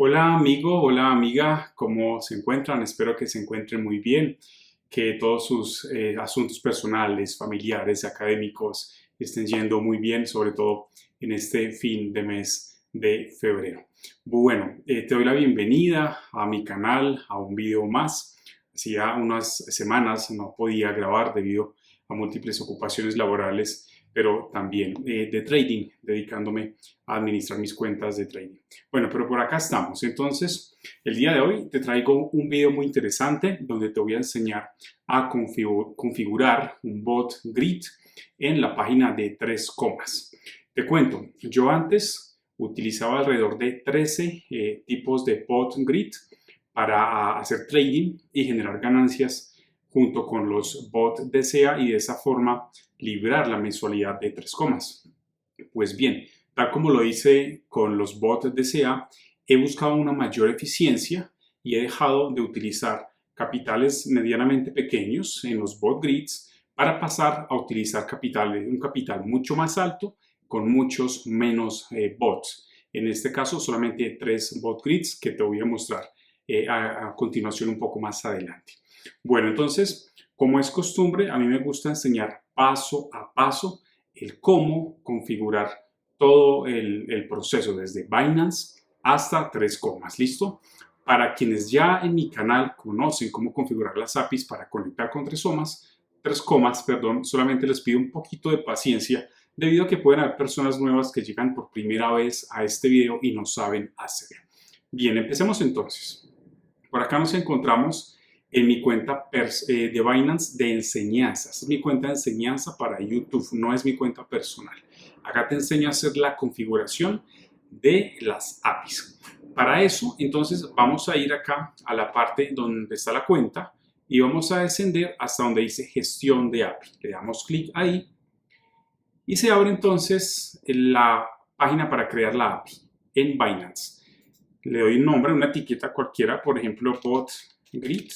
Hola amigo, hola amiga, ¿cómo se encuentran? Espero que se encuentren muy bien, que todos sus asuntos personales, familiares, académicos estén yendo muy bien, sobre todo en este fin de mes de febrero. Bueno, te doy la bienvenida a mi canal, a un video más. Hacía unas semanas no podía grabar debido a múltiples ocupaciones laborales, pero también de trading, dedicándome a administrar mis cuentas de trading. Bueno, pero por acá estamos. Entonces, el día de hoy te traigo un video muy interesante donde te voy a enseñar a configurar un bot grid en la página de 3 comas. Te cuento, yo antes utilizaba alrededor de 13 tipos de bot grid para hacer trading y generar ganancias junto con los bot DCA y de esa forma librar la mensualidad de 3 comas. Pues bien, tal como lo hice con los bots DCA, he buscado una mayor eficiencia y he dejado de utilizar capitales medianamente pequeños en los bot grids para pasar a utilizar un capital mucho más alto con muchos menos bots. En este caso, solamente 3 bot grids que te voy a mostrar a continuación un poco más adelante. Bueno, entonces, como es costumbre, a mí me gusta enseñar paso a paso el cómo configurar todo el proceso desde Binance hasta 3 comas. ¿Listo? Para quienes ya en mi canal conocen cómo configurar las APIs para conectar con 3 comas, solamente les pido un poquito de paciencia debido a que pueden haber personas nuevas que llegan por primera vez a este video y no saben hacer. Bien, empecemos entonces. Por acá nos encontramos en mi cuenta de Binance de enseñanza. Esta es mi cuenta de enseñanza para YouTube, no es mi cuenta personal. Acá te enseño a hacer la configuración de las APIs. Para eso, entonces, vamos a ir acá a la parte donde está la cuenta y vamos a descender hasta donde dice gestión de API. Le damos clic ahí y se abre entonces la página para crear la API en Binance. Le doy un nombre, una etiqueta cualquiera, por ejemplo, bot grid,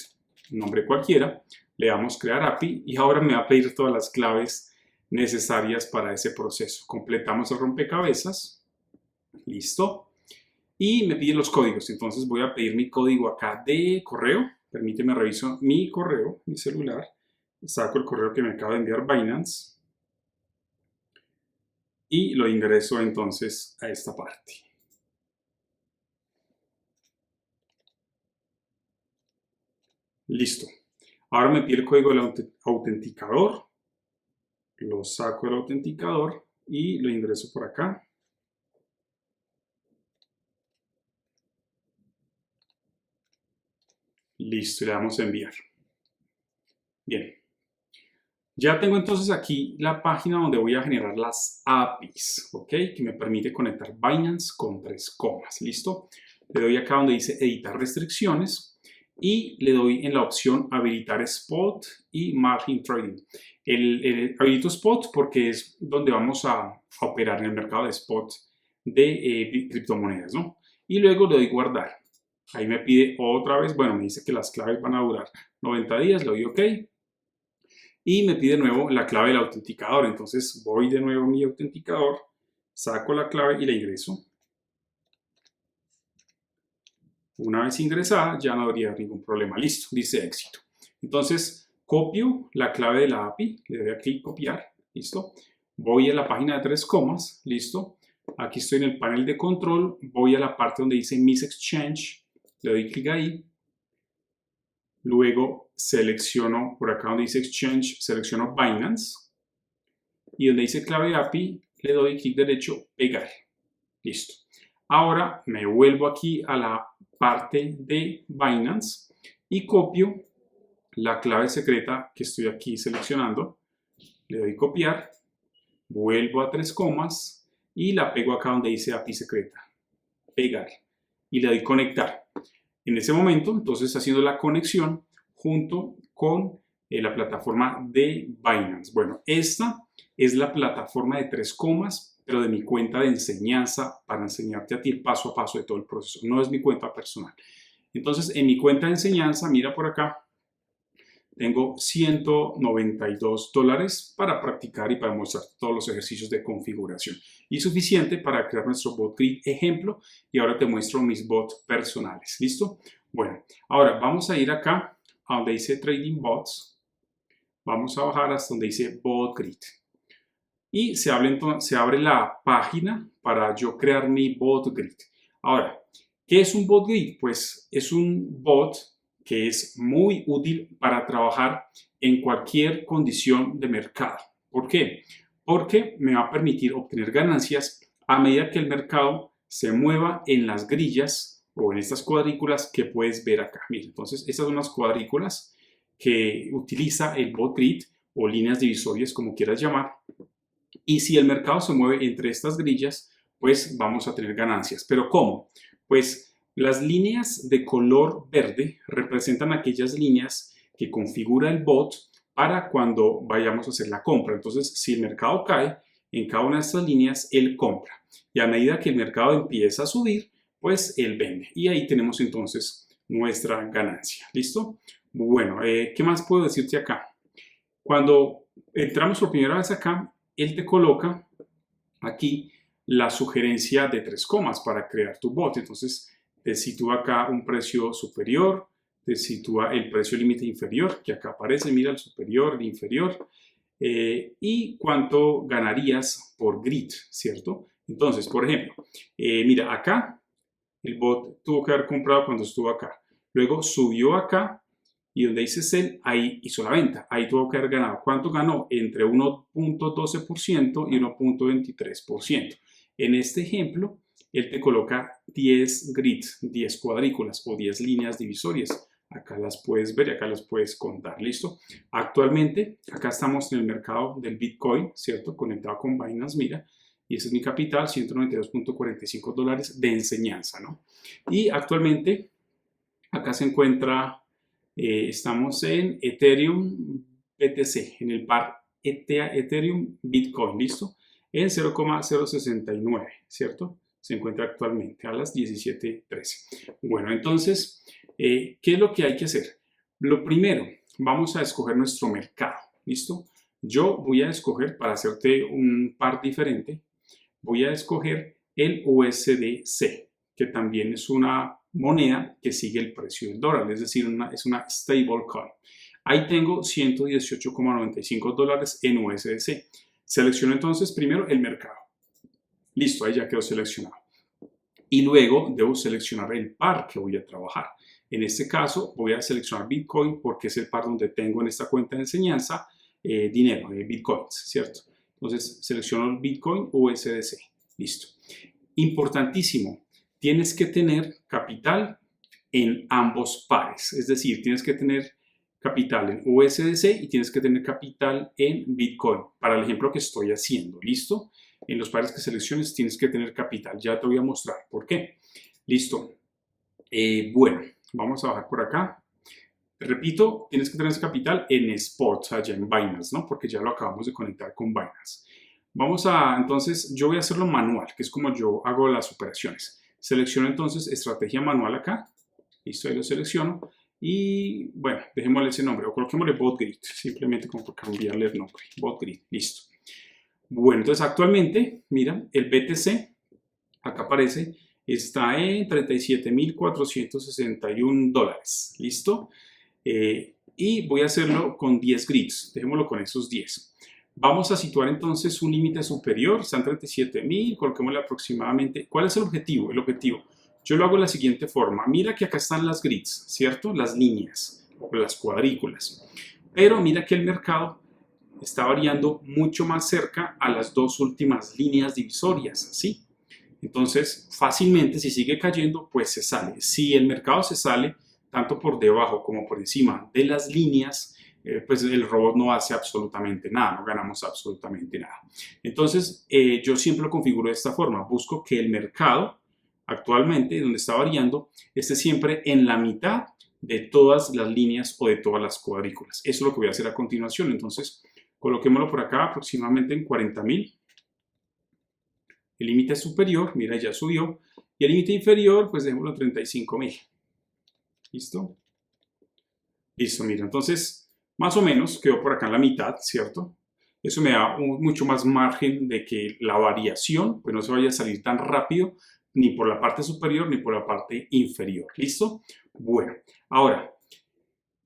nombre cualquiera, le damos crear API y ahora me va a pedir todas las claves necesarias para ese proceso. Completamos el rompecabezas, listo, y me pide los códigos. Entonces voy a pedir mi código acá de correo, permíteme reviso mi correo, mi celular, saco el correo que me acaba de enviar Binance y lo ingreso entonces a esta parte. Listo. Ahora me pide el código del autenticador. Lo saco del autenticador y lo ingreso por acá. Listo, le damos a enviar. Bien. Ya tengo entonces aquí la página donde voy a generar las APIs, ¿ok? Que me permite conectar Binance con 3 comas. ¿Listo? Le doy acá donde dice editar restricciones y le doy en la opción habilitar spot y margin trading. Habilito spot porque es donde vamos a operar en el mercado de spot de criptomonedas, ¿no? Y luego le doy guardar. Ahí me pide otra vez, bueno, me dice que las claves van a durar 90 días, le doy OK. Y me pide de nuevo la clave del autenticador. Entonces voy de nuevo a mi autenticador, saco la clave y la ingreso. Una vez ingresada, ya no habría ningún problema. Listo, dice éxito. Entonces, copio la clave de la API, le doy aquí copiar, listo. Voy a la página de 3 comas, listo. Aquí estoy en el panel de control, voy a la parte donde dice Miss Exchange, le doy clic ahí. Luego selecciono por acá donde dice Exchange, selecciono Binance. Y donde dice clave API, le doy clic derecho, pegar. Listo. Ahora me vuelvo aquí a la parte de Binance y copio la clave secreta que estoy aquí seleccionando. Le doy copiar, vuelvo a 3 comas y la pego acá donde dice API secreta. Pegar. Y le doy conectar. En ese momento, entonces, haciendo la conexión junto con la plataforma de Binance. Bueno, esta es la plataforma de 3 comas, pero de mi cuenta de enseñanza para enseñarte a ti el paso a paso de todo el proceso. No es mi cuenta personal. Entonces, en mi cuenta de enseñanza, mira por acá, tengo $192 para practicar y para mostrar todos los ejercicios de configuración. Y suficiente para crear nuestro bot grid ejemplo. Y ahora te muestro mis bots personales. ¿Listo? Bueno, ahora vamos a ir acá a donde dice Trading Bots. Vamos a bajar hasta donde dice Bot Grid. Y se abre la página para yo crear mi bot grid. Ahora, ¿qué es un bot grid? Pues es un bot que es muy útil para trabajar en cualquier condición de mercado. ¿Por qué? Porque me va a permitir obtener ganancias a medida que el mercado se mueva en las grillas o en estas cuadrículas que puedes ver acá. Mira, entonces estas son las cuadrículas que utiliza el bot grid o líneas divisorias, como quieras llamar. Y si el mercado se mueve entre estas grillas, pues vamos a tener ganancias. ¿Pero cómo? Pues las líneas de color verde representan aquellas líneas que configura el bot para cuando vayamos a hacer la compra. Entonces, si el mercado cae, en cada una de estas líneas, él compra. Y a medida que el mercado empieza a subir, pues él vende. Y ahí tenemos entonces nuestra ganancia. ¿Listo? Bueno, ¿qué más puedo decirte acá? Cuando entramos por primera vez acá, él te coloca aquí la sugerencia de 3 comas para crear tu bot. Entonces te sitúa acá un precio superior, te sitúa el precio límite inferior, que acá aparece, mira el superior, el inferior, y cuánto ganarías por grid, ¿cierto? Entonces, por ejemplo, mira acá, el bot tuvo que haber comprado cuando estuvo acá, luego subió acá, y donde dice sell, ahí hizo la venta. Ahí tuvo que haber ganado. ¿Cuánto ganó? Entre 1.12% y 1.23%. En este ejemplo, él te coloca 10 grids, 10 cuadrículas o 10 líneas divisorias. Acá las puedes ver y acá las puedes contar. ¿Listo? Actualmente, acá estamos en el mercado del Bitcoin, ¿cierto? Conectado con Binance, mira. Y ese es mi capital, $192.45 de enseñanza, ¿no? Y actualmente, acá se encuentra... estamos en Ethereum BTC, en el par Ethereum Bitcoin, ¿listo? En 0,069, ¿cierto? Se encuentra actualmente a las 17:13. Bueno, entonces, ¿qué es lo que hay que hacer? Lo primero, vamos a escoger nuestro mercado, ¿listo? Yo voy a escoger, para hacerte un par diferente, voy a escoger el USDC, que también es una moneda que sigue el precio del dólar, es decir, es una stablecoin. Ahí tengo $118,95 en USDC. Selecciono entonces primero el mercado. Listo, ahí ya quedó seleccionado. Y luego debo seleccionar el par que voy a trabajar. En este caso voy a seleccionar Bitcoin porque es el par donde tengo en esta cuenta de enseñanza dinero, Bitcoins, ¿cierto? Entonces selecciono el Bitcoin USDC. Listo. Importantísimo. Tienes que tener capital en ambos pares, es decir, tienes que tener capital en USDC y tienes que tener capital en Bitcoin, para el ejemplo que estoy haciendo, ¿listo? En los pares que selecciones tienes que tener capital, ya te voy a mostrar por qué. Listo. Bueno, vamos a bajar por acá. Repito, tienes que tener ese capital en Spot, allá en Binance, ¿no? Porque ya lo acabamos de conectar con Binance. Entonces, yo voy a hacerlo manual, que es como yo hago las operaciones. Selecciono entonces estrategia manual acá. Listo, ahí lo selecciono. Y bueno, dejémosle ese nombre o coloquémosle bot grid, simplemente como por cambiarle el nombre. Bot grid, listo. Bueno, entonces actualmente, mira, el BTC, acá aparece, está en $37.461. ¿Listo? Y voy a hacerlo con 10 grids. Dejémoslo con esos 10. Vamos a situar entonces un límite superior, están 37.000, coloquémosle aproximadamente. ¿Cuál es el objetivo? El objetivo, yo lo hago de la siguiente forma. Mira que acá están las grids, ¿cierto? Las líneas o las cuadrículas. Pero mira que el mercado está variando mucho más cerca a las dos últimas líneas divisorias, ¿sí? Entonces, fácilmente, si sigue cayendo, pues se sale. Si el mercado se sale, tanto por debajo como por encima de las líneas, pues el robot no hace absolutamente nada, no ganamos absolutamente nada. Entonces, yo siempre lo configuro de esta forma. Busco que el mercado, actualmente, donde está variando, esté siempre en la mitad de todas las líneas o de todas las cuadrículas. Eso es lo que voy a hacer a continuación. Entonces, coloquémoslo por acá aproximadamente en 40.000. El límite superior, mira, ya subió. Y el límite inferior, pues dejémoslo en 35.000. ¿Listo? Listo, mira, entonces Más o menos quedó por acá en la mitad, ¿cierto? Eso me da mucho más margen de que la variación pues no se vaya a salir tan rápido ni por la parte superior ni por la parte inferior. ¿Listo? Bueno, ahora,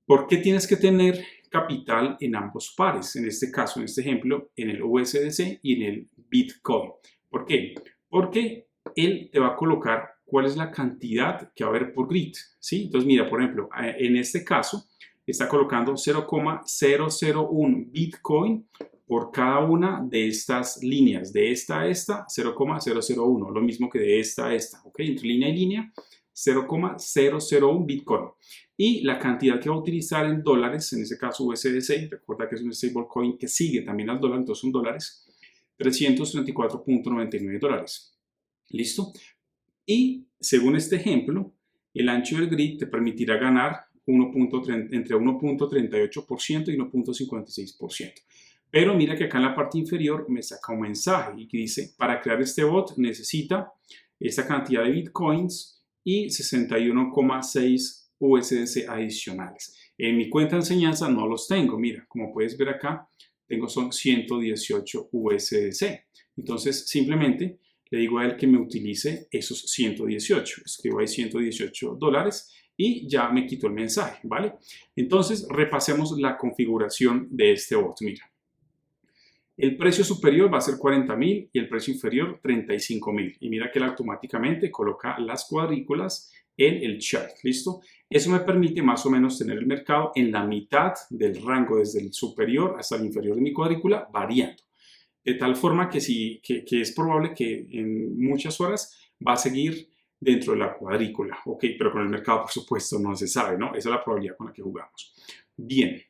¿por qué tienes que tener capital en ambos pares? En este caso, en este ejemplo, en el USDC y en el Bitcoin. ¿Por qué? Porque él te va a colocar cuál es la cantidad que va a haber por grid, ¿sí? Entonces, mira, por ejemplo, en este caso, está colocando 0,001 Bitcoin por cada una de estas líneas, de esta a esta, 0,001, lo mismo que de esta a esta, ¿ok? Entre línea y línea, 0,001 Bitcoin. Y la cantidad que va a utilizar en dólares, en este caso USDC, recuerda que es un stablecoin que sigue también al dólar, entonces son dólares, 334.99 dólares. ¿Listo? Y según este ejemplo, el ancho del grid te permitirá ganar entre 1.38% y 1.56%. Pero mira que acá en la parte inferior me saca un mensaje y que dice, para crear este bot necesita esta cantidad de bitcoins y 61,6 USDC adicionales. En mi cuenta de enseñanza no los tengo. Mira, como puedes ver acá, son 118 USDC. Entonces, simplemente le digo a él que me utilice esos 118. Escribo ahí 118 dólares y ya me quito el mensaje, ¿vale? Entonces, repasemos la configuración de este bot. Mira, el precio superior va a ser 40.000 y el precio inferior 35.000. Y mira que él automáticamente coloca las cuadrículas en el chart, ¿listo? Eso me permite más o menos tener el mercado en la mitad del rango, desde el superior hasta el inferior de mi cuadrícula, variando. De tal forma que, es probable que en muchas horas va a seguir dentro de la cuadrícula, ¿ok? Pero con el mercado, por supuesto, no se sabe, ¿no? Esa es la probabilidad con la que jugamos. Bien,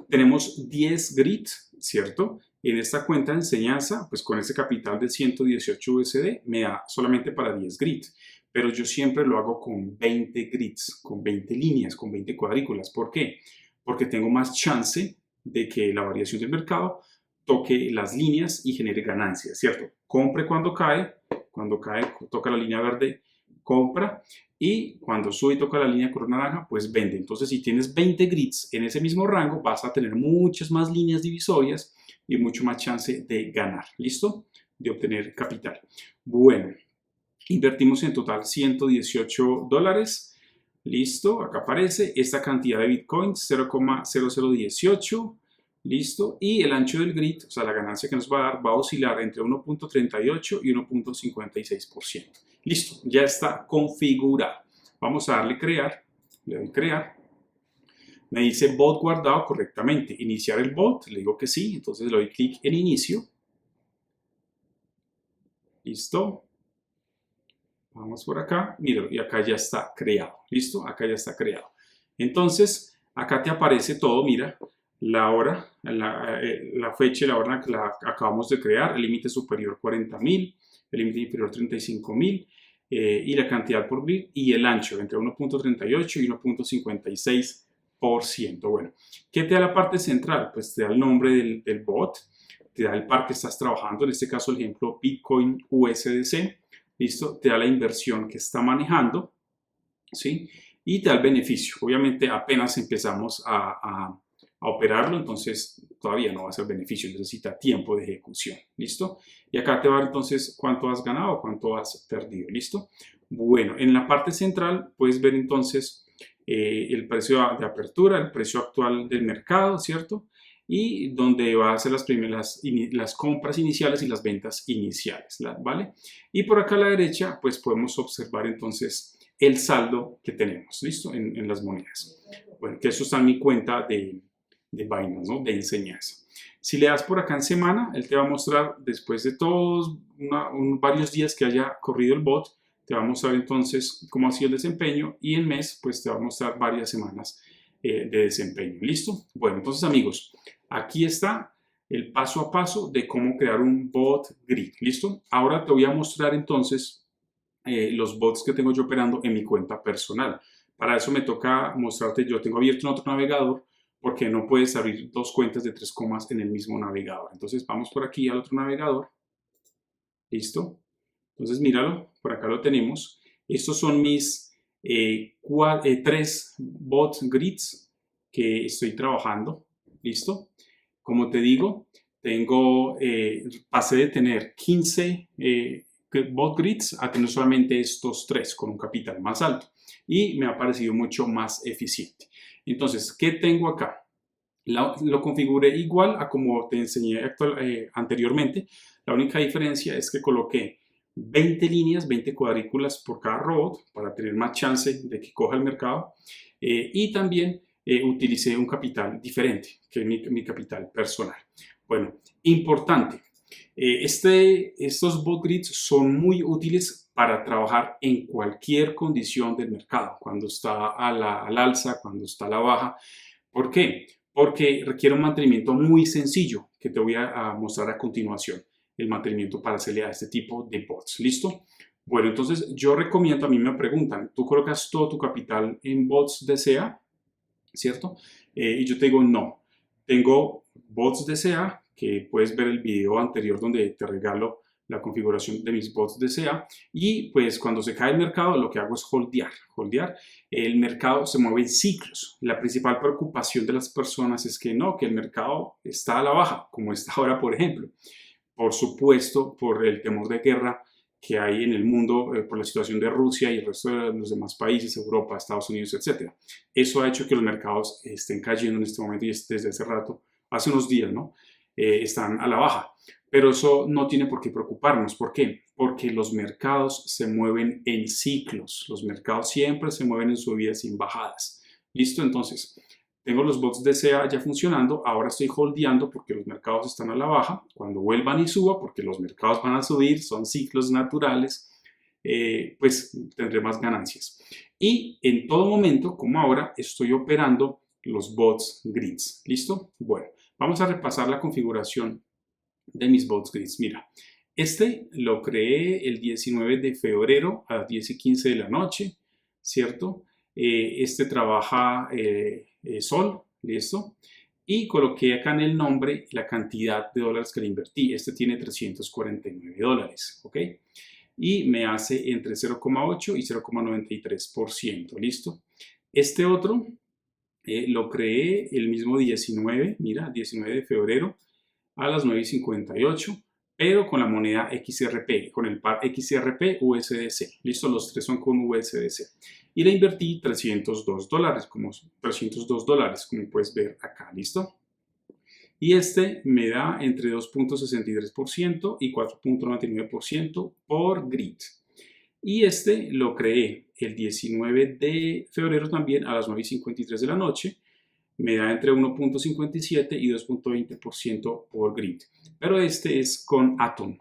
tenemos 10 grids, ¿cierto? En esta cuenta de enseñanza, pues con ese capital de 118 USD me da solamente para 10 grids, pero yo siempre lo hago con 20 grids, con 20 líneas, con 20 cuadrículas. ¿Por qué? Porque tengo más chance de que la variación del mercado toque las líneas y genere ganancias, ¿cierto? Compre cuando cae, toca la línea verde, compra, y cuando sube y toca la línea color naranja, pues vende. Entonces, si tienes 20 grids en ese mismo rango, vas a tener muchas más líneas divisorias y mucho más chance de ganar, ¿listo? De obtener capital. Bueno, invertimos en total 118 dólares. Listo, acá aparece esta cantidad de bitcoins, 0,0018. Listo, y el ancho del grid, o sea, la ganancia que nos va a dar, va a oscilar entre 1.38 y 1.56%. Listo, ya está configurado. Vamos a darle crear, le doy crear. Me dice bot guardado correctamente. Iniciar el bot, le digo que sí, entonces le doy clic en inicio. Listo. Vamos por acá, mira, y acá ya está creado. ¿Listo? Acá ya está creado. Entonces, acá te aparece todo, mira, la hora, la fecha y la hora que la acabamos de crear, el límite superior 40.000, el límite inferior 35.000 y la cantidad por grid y el ancho entre 1.38 y 1.56%. Bueno, ¿qué te da la parte central? Pues te da el nombre del bot, te da el par que estás trabajando, en este caso el ejemplo Bitcoin USDC, ¿listo? Te da la inversión que está manejando, ¿sí? Y te da el beneficio. Obviamente apenas empezamos a operarlo, entonces todavía no va a ser beneficio, necesita tiempo de ejecución, ¿listo? Y acá te va a dar entonces cuánto has ganado, cuánto has perdido, ¿listo? Bueno, en la parte central puedes ver entonces el precio de apertura, el precio actual del mercado, ¿cierto? Y donde va a hacer las compras iniciales y las ventas iniciales, ¿vale? Y por acá a la derecha, pues podemos observar entonces el saldo que tenemos, ¿listo? En las monedas. Bueno, que eso está en mi cuenta de Binance, ¿no? De enseñanza. Si le das por acá en semana, él te va a mostrar después de todos varios días que haya corrido el bot, te va a mostrar entonces cómo ha sido el desempeño y en mes, pues te va a mostrar varias semanas de desempeño. ¿Listo? Bueno, entonces amigos, aquí está el paso a paso de cómo crear un bot grid. ¿Listo? Ahora te voy a mostrar entonces los bots que tengo yo operando en mi cuenta personal. Para eso me toca mostrarte, yo tengo abierto en otro navegador porque no puedes abrir dos cuentas de 3 comas en el mismo navegador. Entonces vamos por aquí al otro navegador. ¿Listo? Entonces míralo, por acá lo tenemos. Estos son mis 3 bot grids que estoy trabajando. ¿Listo? Como te digo, pasé de tener 15 bot grids a tener solamente estos 3 con un capital más alto y me ha parecido mucho más eficiente. Entonces, ¿qué tengo acá? Lo configuré igual a como te enseñé anteriormente. La única diferencia es que coloqué 20 líneas, 20 cuadrículas por cada robot para tener más chance de que coja el mercado. Y también utilicé un capital diferente, que es mi capital personal. Bueno, importante. Estos bot grids son muy útiles para trabajar en cualquier condición del mercado, cuando está al alza, cuando está a la baja. ¿Por qué? Porque requiere un mantenimiento muy sencillo que te voy a mostrar a continuación, el mantenimiento para hacerle a este tipo de bots. ¿Listo? Bueno, entonces yo recomiendo, a mí me preguntan, ¿tú colocas todo tu capital en bots DCA? ¿Cierto? Y yo te digo, no. Tengo bots DCA, que puedes ver el video anterior donde te regalo la configuración de mis bots DCA, y pues cuando se cae el mercado lo que hago es holdear. El mercado se mueve en ciclos. La principal preocupación de las personas es que no, que el mercado está a la baja, como está ahora, por ejemplo. Por supuesto, por el temor de guerra que hay en el mundo, por la situación de Rusia y el resto de los demás países, Europa, Estados Unidos, etc. Eso ha hecho que los mercados estén cayendo en este momento y desde hace rato, hace unos días, ¿no? Están a la baja. Pero eso no tiene por qué preocuparnos. ¿Por qué? Porque los mercados se mueven en ciclos. Los mercados siempre se mueven en subidas y en bajadas. ¿Listo? Entonces, tengo los bots DCA ya funcionando. Ahora estoy holdeando porque los mercados están a la baja. Cuando vuelvan y suba, porque los mercados van a subir, son ciclos naturales, pues tendré más ganancias. Y en todo momento, como ahora, estoy operando los bots grids. ¿Listo? Bueno, vamos a repasar la configuración de mis bots grids. Mira, lo creé el 19 de febrero a las 10:15 de la noche, ¿cierto? Trabaja Sol, ¿listo? Y coloqué acá en el nombre la cantidad de dólares que le invertí. Tiene $349, ¿ok? Y me hace entre 0,8 y 0,93%, ¿listo? Otro lo creé el mismo 19, mira, 19 de febrero a las 9:58, pero con la moneda XRP, con el par XRP USDC. Listo, los 3 son con USDC. Y le invertí $302, como puedes ver acá. Listo. Y me da entre 2.63% y 4.99% por grid. Y lo creé el 19 de febrero también a las 9:53 de la noche. Me da entre 1.57 y 2.20% por grid. Pero es con Atom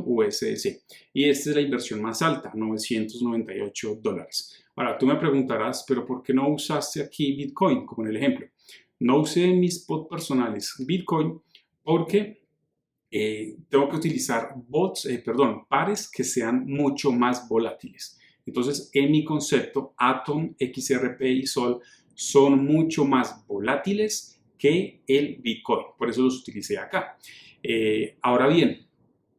USDC. Y es la inversión más alta, $998. Ahora, tú me preguntarás, ¿pero por qué no usaste aquí Bitcoin, como en el ejemplo? No usé en mis bots personales Bitcoin porque tengo que utilizar pares que sean mucho más volátiles. Entonces, en mi concepto, Atom, XRP y Sol son mucho más volátiles que el Bitcoin. Por eso los utilicé acá. Ahora bien,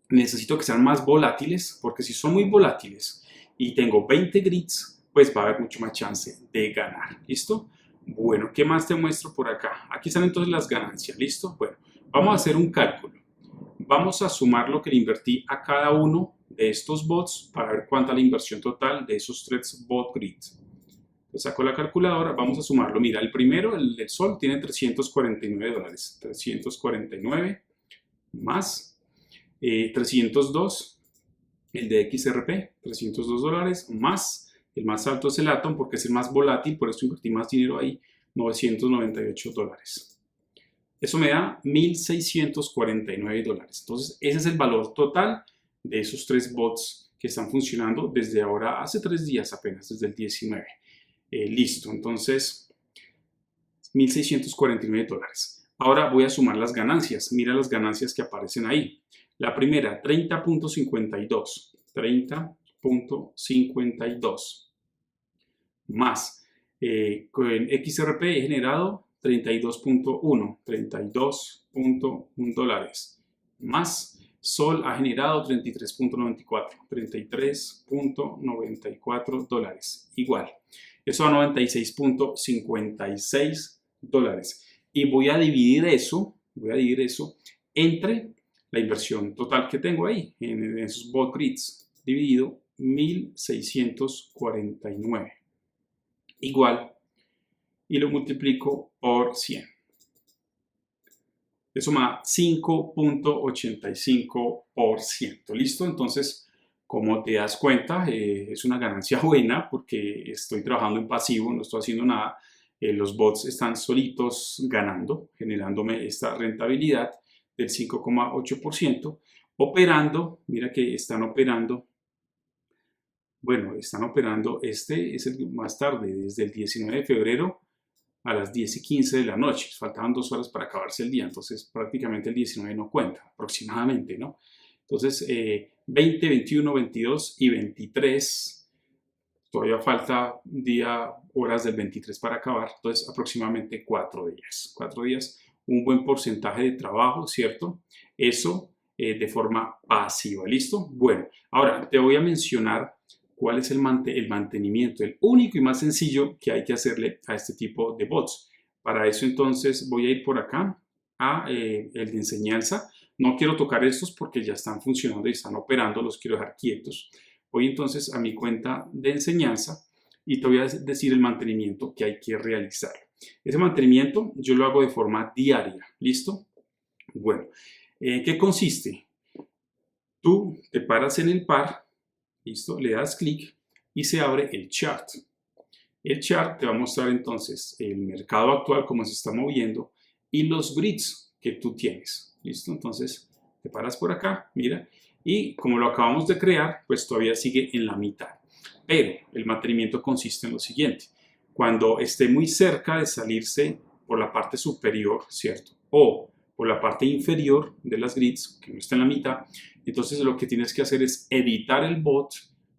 necesito que sean más volátiles, porque si son muy volátiles y tengo 20 grids, pues va a haber mucho más chance de ganar. ¿Listo? Bueno, ¿qué más te muestro por acá? Aquí están entonces las ganancias. ¿Listo? Bueno, vamos a hacer un cálculo. Vamos a sumar lo que le invertí a cada uno de estos bots para ver cuánta es la inversión total de esos 3 bot grids. Entonces saco la calculadora, vamos a sumarlo. Mira, el primero, el del Sol, tiene $349. 349 más 302, el de XRP, $302 más, el más alto es el Atom porque es el más volátil, por eso invertí más dinero ahí, $998. Eso me da $1,649. Entonces, ese es el valor total de esos 3 bots que están funcionando desde ahora, hace 3 días apenas, desde el 19. Listo, entonces $1,649. Ahora voy a sumar las ganancias. Mira las ganancias que aparecen ahí. La primera, 30.52. 30.52. Más, con XRP he generado 32.1. 32.1 dólares. Más, Sol ha generado 33.94. 33.94 dólares. Igual. Eso a 96.56 dólares. Y voy a dividir eso entre la inversión total que tengo ahí en esos bot grids, dividido 1649 igual, y lo multiplico por 100. Eso me da 5.85%. ¿Listo? Entonces, como te das cuenta, es una ganancia buena porque estoy trabajando en pasivo, no estoy haciendo nada. Los bots están solitos ganando, generándome esta rentabilidad del 5,8%. Operando, mira que están operando. Bueno, están operando, este es el más tarde, desde el 19 de febrero a las 10:15 de la noche. Faltaban 2 horas para acabarse el día, entonces prácticamente el 19 no cuenta, aproximadamente, ¿no? Entonces, 20, 21, 22 y 23, todavía falta día, horas del 23 para acabar, entonces aproximadamente 4 días. 4 días, un buen porcentaje de trabajo, ¿cierto? Eso de forma pasiva, ¿listo? Bueno, ahora te voy a mencionar cuál es el mantenimiento, el único y más sencillo que hay que hacerle a este tipo de bots. Para eso entonces voy a ir por acá a el de enseñanza. No quiero tocar estos porque ya están funcionando y están operando, los quiero dejar quietos. Voy entonces a mi cuenta de enseñanza y te voy a decir el mantenimiento que hay que realizar. Ese mantenimiento yo lo hago de forma diaria, ¿listo? Bueno, ¿qué consiste? Tú te paras en el par, ¿listo? Le das clic y se abre el chart. El chart te va a mostrar entonces el mercado actual, cómo se está moviendo y los grids que tú tienes, ¿listo? Entonces te paras por acá, mira, y como lo acabamos de crear, pues todavía sigue en la mitad. Pero el mantenimiento consiste en lo siguiente. Cuando esté muy cerca de salirse por la parte superior, ¿cierto? O por la parte inferior de las grids, que no está en la mitad, entonces lo que tienes que hacer es editar el bot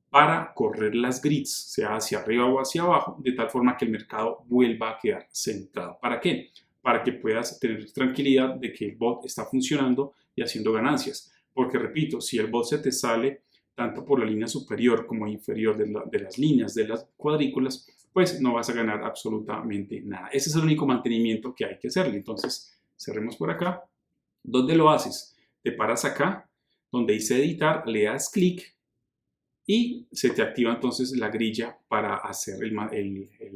para correr las grids, sea hacia arriba o hacia abajo, de tal forma que el mercado vuelva a quedar centrado. ¿Para qué? Para que puedas tener tranquilidad de que el bot está funcionando y haciendo ganancias. Porque repito, si el bot se te sale tanto por la línea superior como inferior de las líneas de las cuadrículas, pues no vas a ganar absolutamente nada. Ese es el único mantenimiento que hay que hacerle. Entonces, cerremos por acá. ¿Dónde lo haces? Te paras acá, donde dice editar, le das clic y se te activa entonces la grilla para hacer el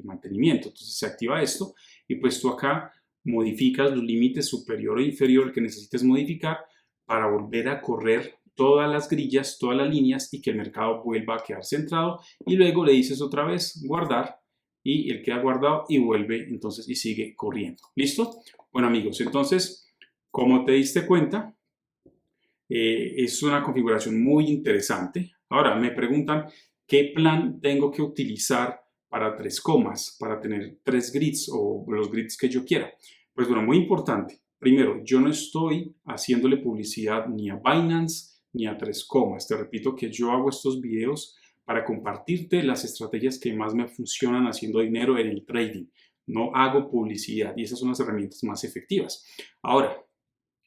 mantenimiento. Entonces se activa esto y pues tú acá modificas los límites superior o inferior que necesites modificar para volver a correr todas las grillas, todas las líneas y que el mercado vuelva a quedar centrado y luego le dices otra vez guardar y él queda guardado y vuelve entonces y sigue corriendo. ¿Listo? Bueno amigos, entonces como te diste cuenta, es una configuración muy interesante. Ahora me preguntan qué plan tengo que utilizar para 3 comas, para tener 3 grids o los grids que yo quiera. Pues bueno, muy importante. Primero, yo no estoy haciéndole publicidad ni a Binance ni a 3 comas. Te repito que yo hago estos videos para compartirte las estrategias que más me funcionan haciendo dinero en el trading. No hago publicidad y esas son las herramientas más efectivas. Ahora,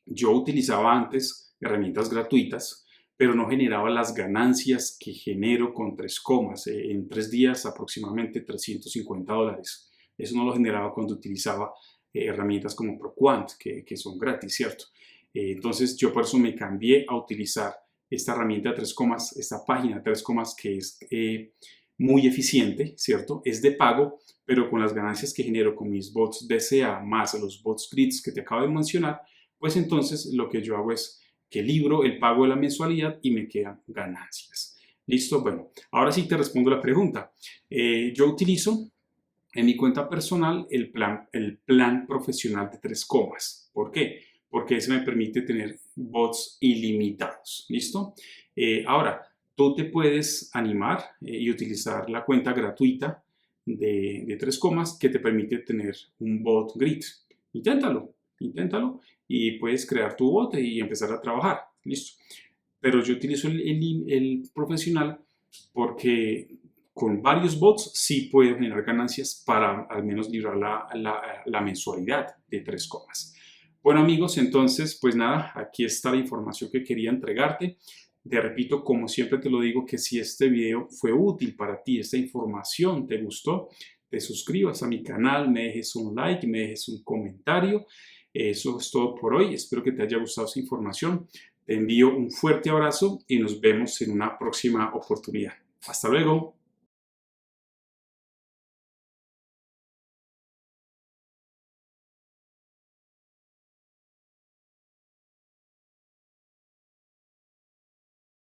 yo utilizaba antes herramientas gratuitas, pero no generaba las ganancias que genero con 3 comas. En 3 días aproximadamente $350. Eso no lo generaba cuando utilizaba herramientas como ProQuant, que son gratis, ¿cierto? Entonces yo por eso me cambié a utilizar esta herramienta de 3 comas, esta página de 3 comas que es muy eficiente, ¿cierto? Es de pago, pero con las ganancias que genero con mis bots DCA más los bots grids que te acabo de mencionar, pues entonces lo que yo hago es que libro el pago de la mensualidad y me quedan ganancias. ¿Listo? Bueno, ahora sí te respondo la pregunta. Yo utilizo en mi cuenta personal el plan profesional de 3 comas. ¿Por qué? Porque eso me permite tener bots ilimitados. ¿Listo? Ahora, tú te puedes animar y utilizar la cuenta gratuita de 3 comas que te permite tener un bot grid. Inténtalo y puedes crear tu bot y empezar a trabajar. Listo. Pero yo utilizo el profesional porque con varios bots sí puedo generar ganancias para al menos librar la mensualidad de 3 comas. Bueno amigos, entonces pues nada, aquí está la información que quería entregarte. Te repito, como siempre te lo digo, que si este video fue útil para ti, esta información te gustó, te suscribas a mi canal, me dejes un like, me dejes un comentario. Eso es todo por hoy. Espero que te haya gustado esta información. Te envío un fuerte abrazo y nos vemos en una próxima oportunidad. Hasta luego.